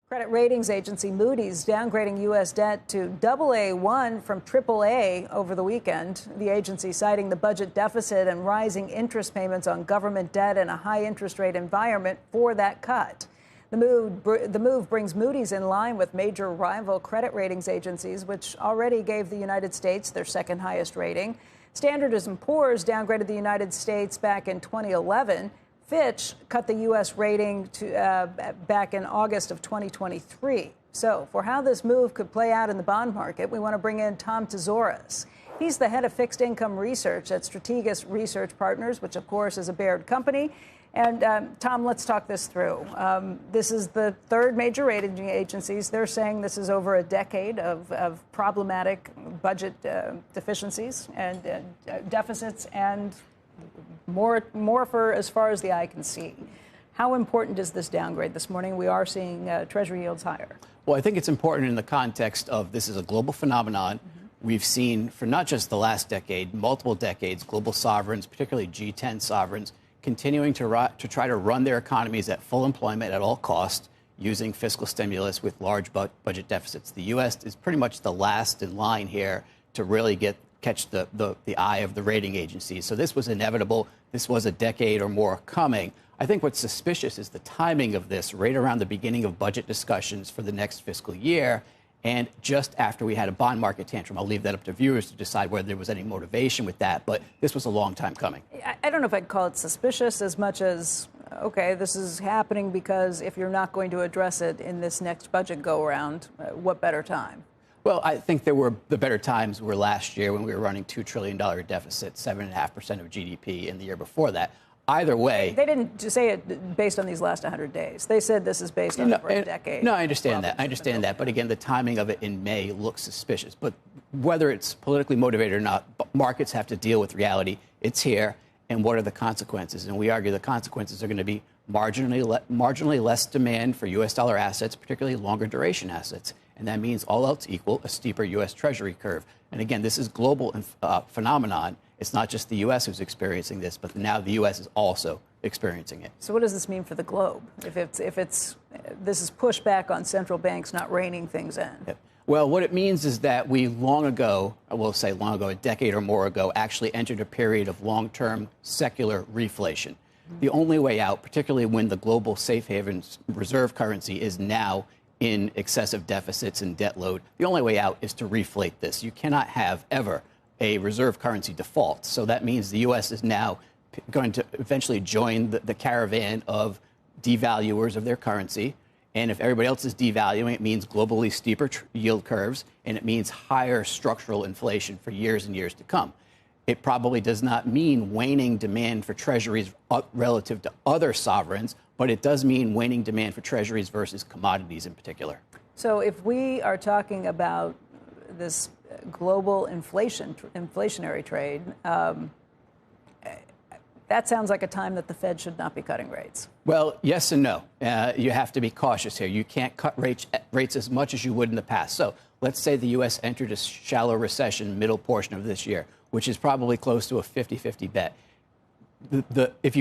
Credit ratings agency Moody's downgrading U.S. debt to AA1 from AAA over the weekend. The agency citing the budget deficit and rising interest payments on government debt in a high interest rate environment for that cut. The move brings Moody's in line with major rival credit ratings agencies, which already gave the United States their second highest rating. Standard & Poor's downgraded the United States back in 2011. Fitch cut the U.S. rating back in August of 2023. So for how this move could play out in the bond market, we want to bring in Tom Tzitzouris. He's the head of fixed income research at Strategas Research Partners, which, of course, is a Baird company. And, Tom, let's talk this through. This is the third major rating agencies. They're saying this is over a decade of problematic budget deficiencies and deficits and more for as far as the eye can see. How important is this downgrade this morning? We are seeing Treasury yields higher. Well, I think it's important in the context of this is a global phenomenon. We've seen for not just the last decade, multiple decades, global sovereigns, particularly G10 sovereigns, continuing to try to run their economies at full employment at all costs using fiscal stimulus with large budget deficits. The U.S. is pretty much the last in line here to really catch the eye of the rating agencies. So this was inevitable. This was a decade or more coming. I think what's suspicious is the timing of this right around the beginning of budget discussions for the next fiscal year and just after we had a bond market tantrum. I'll leave that up to viewers to decide whether there was any motivation with that, but this was a long time coming. I don't know if I'd call it suspicious as much as, okay, this is happening because if you're not going to address it in this next budget go-around, what better time? Well, I think the better times were last year when we were running $2 trillion deficit, 7.5% of GDP, and the year before that. Either way, they didn't say it based on these last 100 days. They said this is based on over a decade. No, I understand that. I understand that. But again, the timing of it in May looks suspicious. But whether it's politically motivated or not, markets have to deal with reality. It's here. And what are the consequences? And we argue the consequences are going to be marginally less demand for U.S. dollar assets, particularly longer duration assets. And that means all else equal, a steeper U.S. Treasury curve. And again, this is global phenomenon. It's not just the U.S. who's experiencing this, but now the U.S. is also experiencing it. So what does this mean for the globe? If this is pushback on central banks not reining things in? Yep. Well, what it means is that we long ago, I will say long ago, a decade or more ago, actually entered a period of long-term secular reflation. The only way out, particularly when the global safe havens reserve currency is now in excessive deficits and debt load, the only way out is to reflate this. You cannot have ever a reserve currency default. So that means the U.S. is now going to eventually join the caravan of devaluers of their currency. And if everybody else is devaluing, it means globally steeper yield curves, and it means higher structural inflation for years and years to come. It probably does not mean waning demand for treasuries relative to other sovereigns, but it does mean waning demand for treasuries versus commodities in particular. So if we are talking about this global inflationary trade, that sounds like a time that the Fed should not be cutting rates. Well, yes and no. You have to be cautious here. You can't cut rates as much as you would in the past. So let's say the U.S. entered a shallow recession middle portion of this year, which is probably close to a 50-50 bet. Even if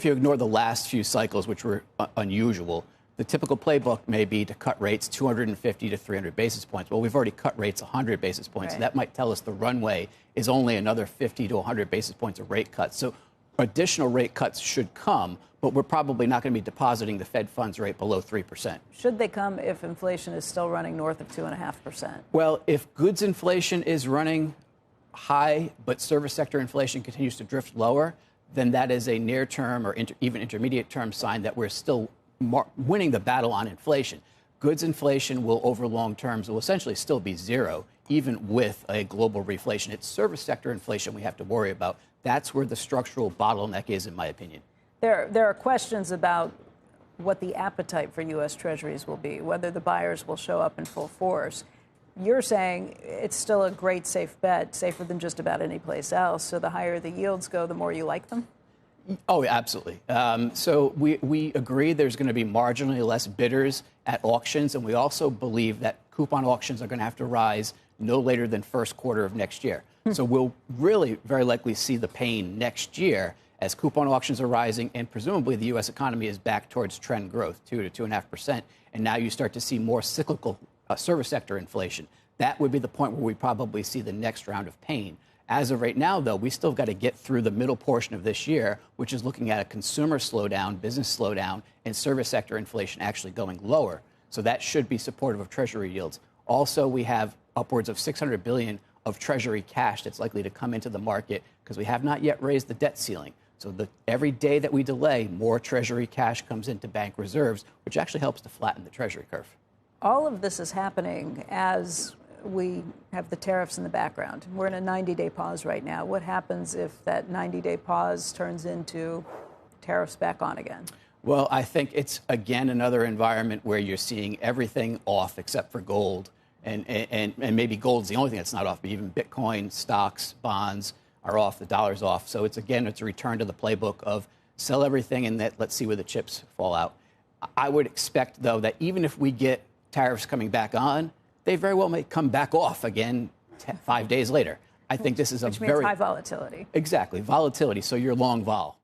you ignore the last few cycles, which were unusual, the typical playbook may be to cut rates 250 to 300 basis points. Well, we've already cut rates 100 basis points. Right. So that might tell us the runway is only another 50 to 100 basis points of rate cuts. So additional rate cuts should come, but we're probably not going to be depositing the Fed funds rate below 3%. Should they come if inflation is still running north of 2.5%? Well, if goods inflation is running high, but service sector inflation continues to drift lower, then that is a near-term or even intermediate-term sign that we're still winning the battle on inflation. Goods inflation will, over long terms, will essentially still be zero, even with a global reflation. It's service sector inflation we have to worry about. That's where the structural bottleneck is, in my opinion. There are questions about what the appetite for U.S. Treasuries will be, whether the buyers will show up in full force. You're saying it's still a great safe bet, safer than just about any place else. So the higher the yields go, the more you like them? Oh, absolutely. So we agree there's going to be marginally less bidders at auctions. And we also believe that coupon auctions are going to have to rise no later than first quarter of next year. So we'll really very likely see the pain next year as coupon auctions are rising and presumably the U.S. economy is back towards trend growth, 2 to 2.5%. and now you start to see more cyclical service sector inflation. That would be the point where we probably see the next round of pain. As of right now, though, we still got to get through the middle portion of this year, which is looking at a consumer slowdown, business slowdown, and service sector inflation actually going lower. So that should be supportive of Treasury yields. Also, we have upwards of $600 billion of Treasury cash that's likely to come into the market because we have not yet raised the debt ceiling. So every day that we delay, more Treasury cash comes into bank reserves, which actually helps to flatten the Treasury curve. All of this is happening as we have the tariffs in the background. We're in a 90-day pause right now. What happens if that 90-day pause turns into tariffs back on again? Well, I think it's, again, another environment where you're seeing everything off except for gold. And maybe gold's the only thing that's not off, but even Bitcoin, stocks, bonds are off, the dollar's off. So it's a return to the playbook of sell everything and let's see where the chips fall out. I would expect, though, that even if we get tariffs coming back on, they very well may come back off again 5 days later. I think this is Which means high volatility. Exactly, volatility. So you're long vol.